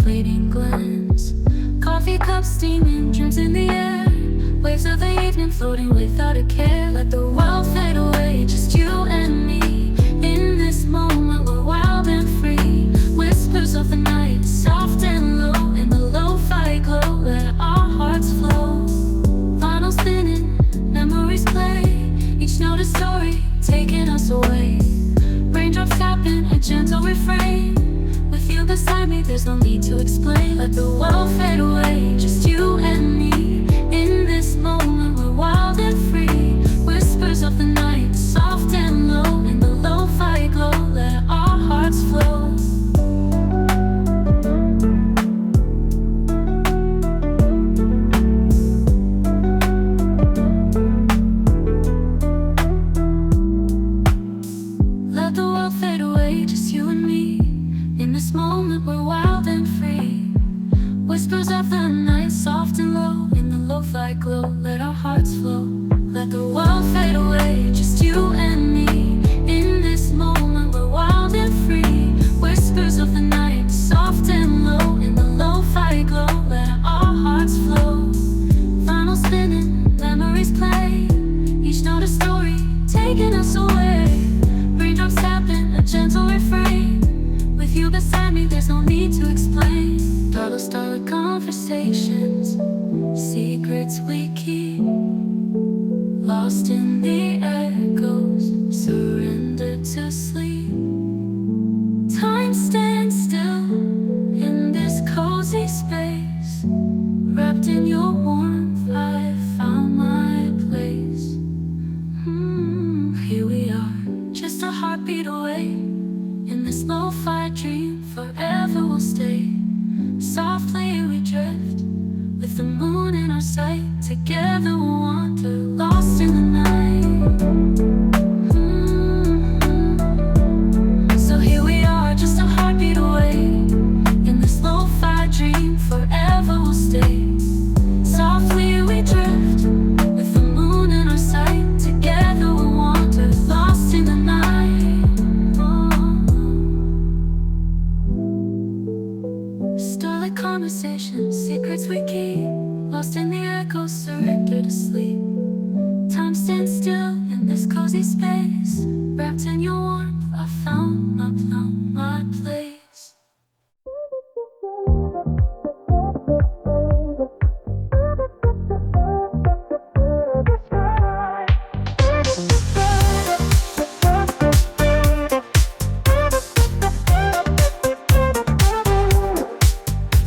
fleeting glance. Coffee cups steaming, dreams in the air. Waves of the evening floating without a care. Let the world fade away, just you and me. In this moment we're wild and free. Whispers of the night, soft and low. In the lo-fi glow, let our hearts flow. Vinyl spinning, memories play. Each note a story, taking us away. Raindrops tapping, a gentle refrain. With you beside me, there's no need to explain. Let the world fade away, just you and me. In this moment we're wild and free. Whispers of the night, soft and low. In the lo-fi glow, let our hearts flow. Let the world fade away, just you and me. In this moment we're wild and free. Whispers of the night, soft and low. In the lo-fi glow, let our hearts flow. Let the world fade away, just you and me. In this moment we're wild and free. Whispers of the night, soft and low. In the lo-fi glow, let our hearts flow. Vinyl spinning, memories play. Each note a story, taking us away. Raindrops tapping, a gentle refrain. With you beside me, there's no need to explain. Dollar started conversations, secrets we keep. Lost in the echoes, surrendered to sleep. Time stands still in this cozy space. Wrapped in your warmth, I found my place. Here we are, just a heartbeat away. In this lo-fi dream, forever we'll stay. Softly we drift, with the moon in our sight. Together we'll wander, lost in the night. So here we are, just a heartbeat away. In this lo-fi dream, forever we'll stay. Softly we drift, with the moon in our sight. Together we'll wander, lost in the night. Starlit conversations, secrets we keep. Lost in the echoes, surrendered to sleep. Time stands still in this cozy space. Wrapped in your warmth, I found my place.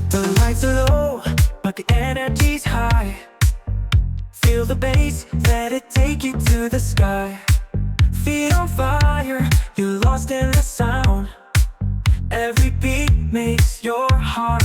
The lights are low, but the energy's high. Feel the bass, let it take you to the sky. Feet on fire, you're lost in the sound. Every beat makes your heart